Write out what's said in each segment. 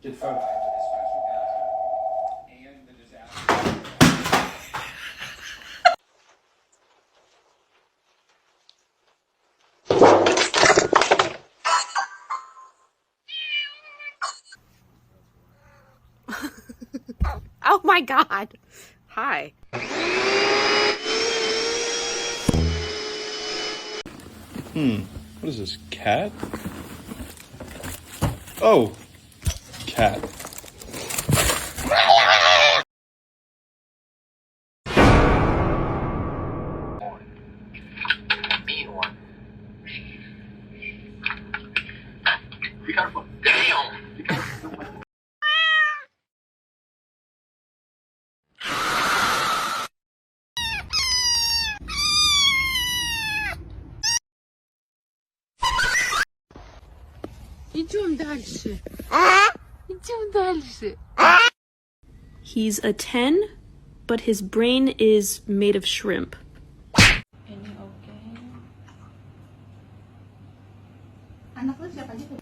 Get phone. Oh my God. Hi. What is this, cat? Oh, cat. Mean one. Be careful. Damn! Be careful. Идем дальше. Идем дальше. He's a 10, but his brain is made of shrimp. Anak lu siapa aja tuh?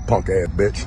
Punk ass bitch.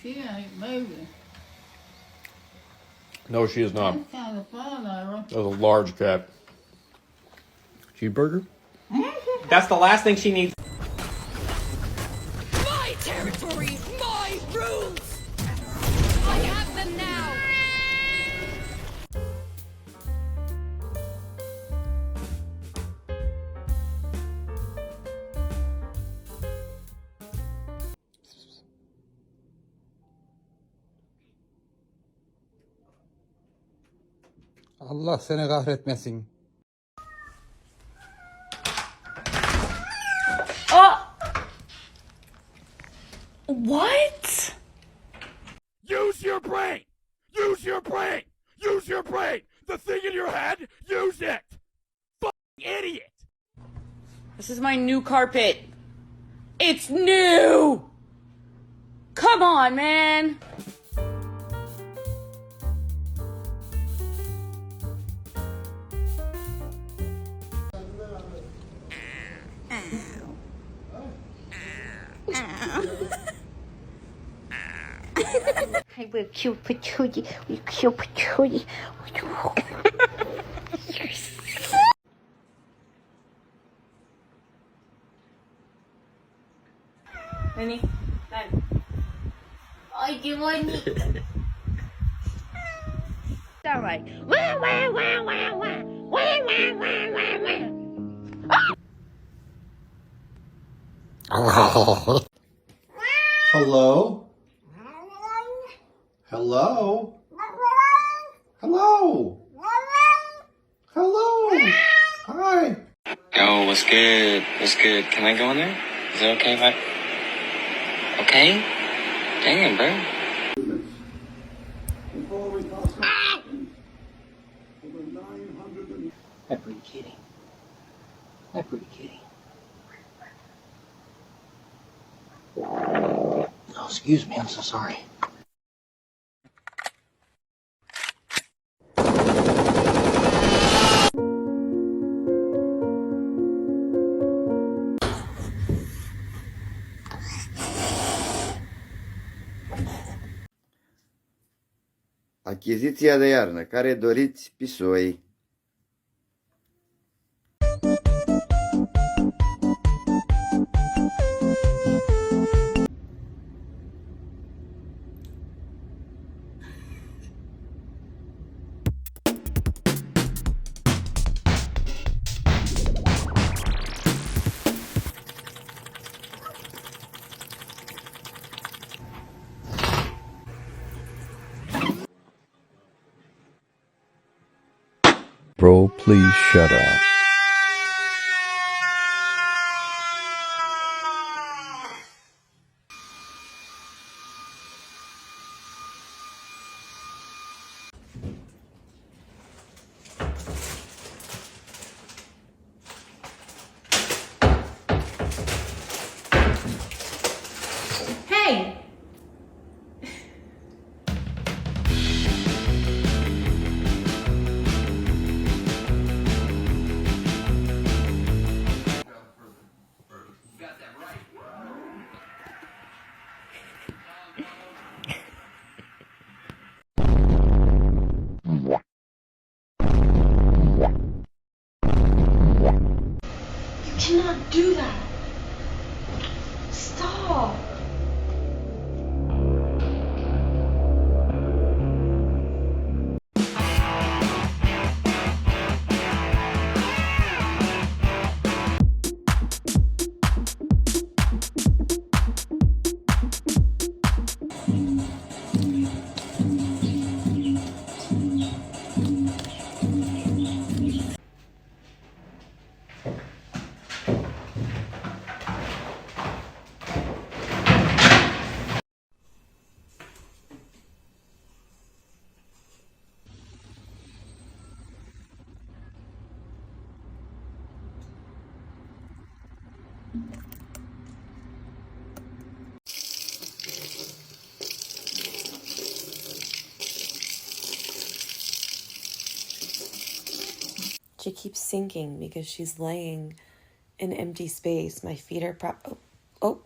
She ain't moving. No, she is not. That's kind of fun, Ira. That was a large cat. Cheeseburger? That's the last thing she needs. My territory, my rules! I have them now! Allah seni kahretmesin. What? Use your brain! Use your brain! Use your brain! The thing in your head, use it! Fucking idiot! This is my new carpet. It's new! Come on, man! Hi, we're cute patootie. We're cute patootie. Nani? Nani? Ay, qué bonito. All right. Hello? Hello? Hello? Hello? Hi. Yo, what's good? What's good? Can I go in there? Is it okay if I... Okay? Damn, bro. Hi, pretty kitty. Hi, pretty kitty. Oh, excuse me. I'm so sorry. Achiziția de iarnă. Care doriți pisoi? Bro, please shut up. Hey! You cannot do that. Stop. She keeps sinking because she's laying in empty space. My feet are oh.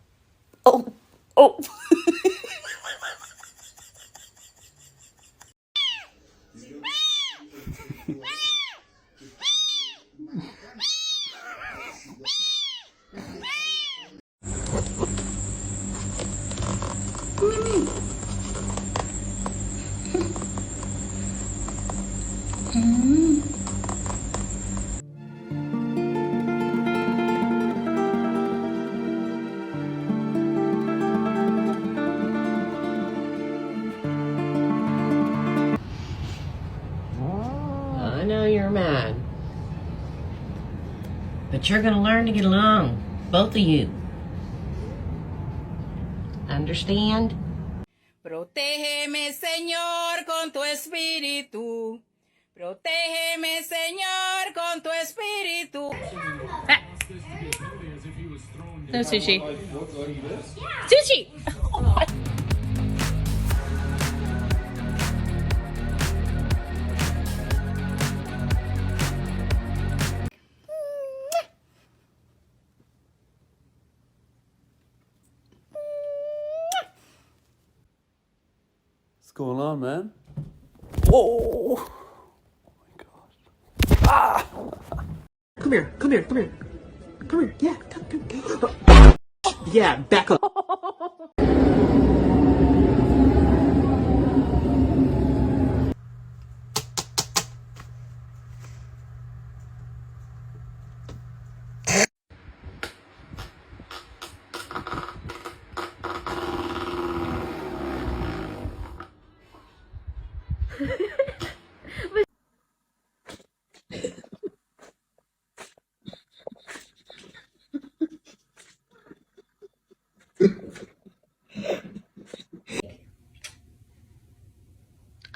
I know you're mad. But you're gonna learn to get along. Both of you. Understand? Protégeme, Señor, con tu espíritu. Protégeme, Señor, con tu espíritu. No sushi. Sushi! What's going on, man? Whoa! Oh my gosh. Ah! Come here. Come here. Yeah, come. Yeah, back up.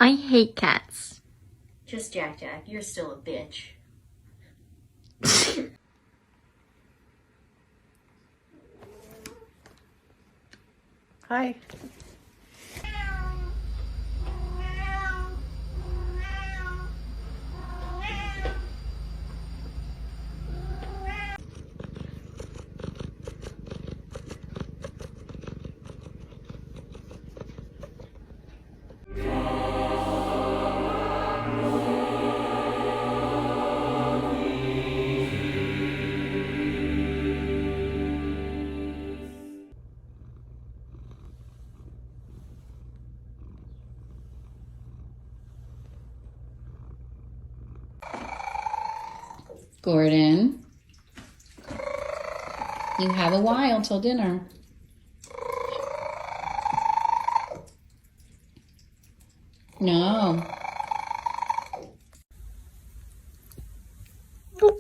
I hate cats. Just Jack, you're still a bitch. Hi. Gordon, you have a while till dinner. No. What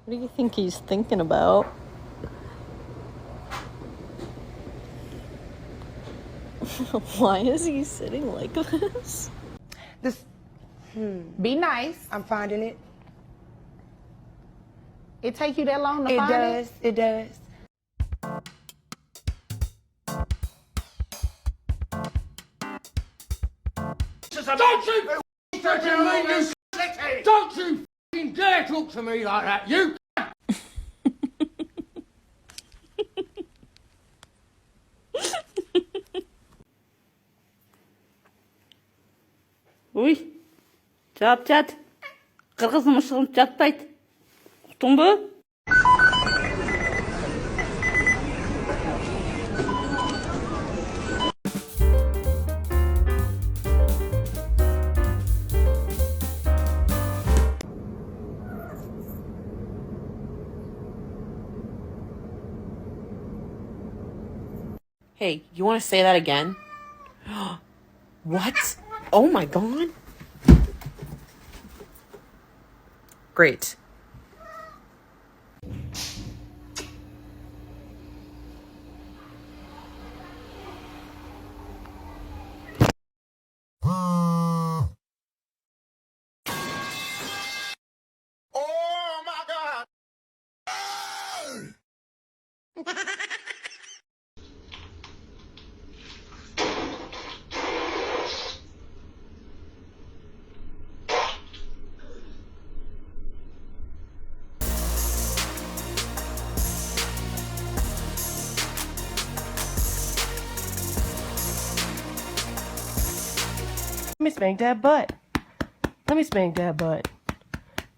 do you think he's thinking about? Why is he sitting like this? Be nice. I'm finding it. It take you that long to find it? It does. Don't you Don't you f***ing dare talk to me like that, you! Uy. Жап. Қырғызым шығынып жатпайды. Ұқтың ба? Hey, you want to say that again? What? Oh my god. Great. Oh my god! Let me spank that butt. Let me spank that butt.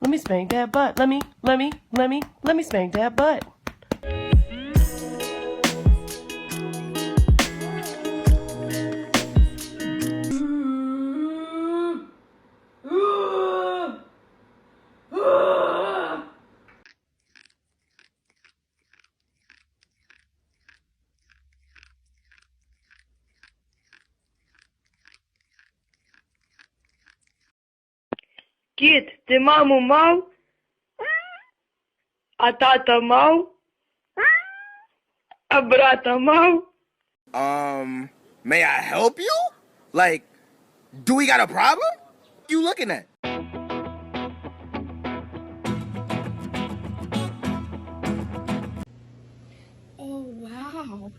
Let me spank that butt. Let me spank that butt. Кит, ты маму мал? А тата мал? А брата мал? May I help you? Like, do we got a problem? What you looking at? Oh, wow.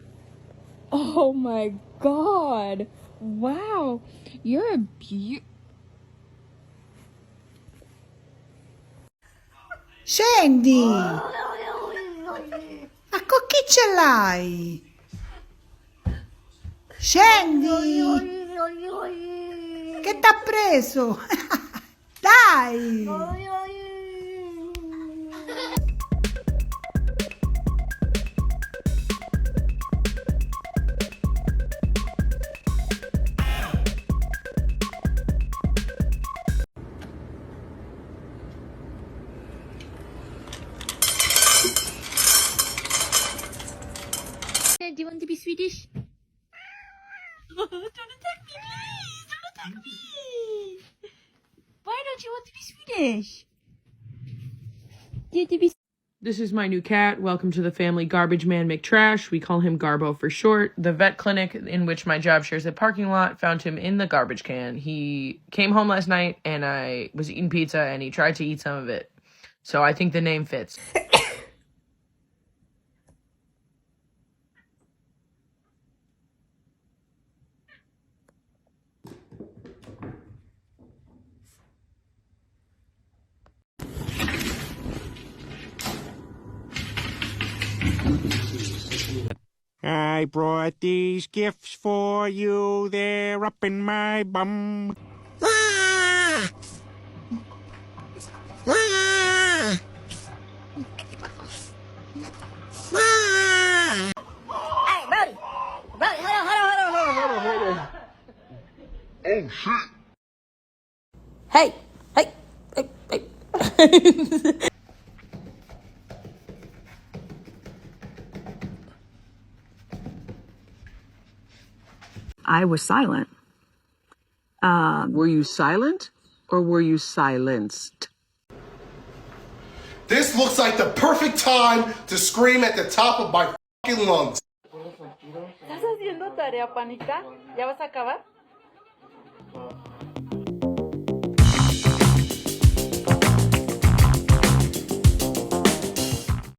Oh my god. Wow. You're a Scendi! Ecco chi ce l'hai? Scendi! Che t'ha preso? Dai! Do you want to be Swedish? Don't attack me, please. Don't attack me. Why don't you want to be Swedish? Do you want to be This is my new cat. Welcome to the family, Garbage Man McTrash. We call him Garbo for short. The vet clinic in which my job shares a parking lot found him in the garbage can. He came home last night and I was eating pizza and he tried to eat some of it. So I think the name fits. I brought these gifts for you. They're up in my bum. Ah! Ah! Ah! Hey, Brody! Brody, hold on. Oh shit! Hey. I was silent. Were you silent or were you silenced? This looks like the perfect time to scream at the top of my fucking lungs. ¿Estás haciendo tarea, panita? ¿Ya vas a acabar?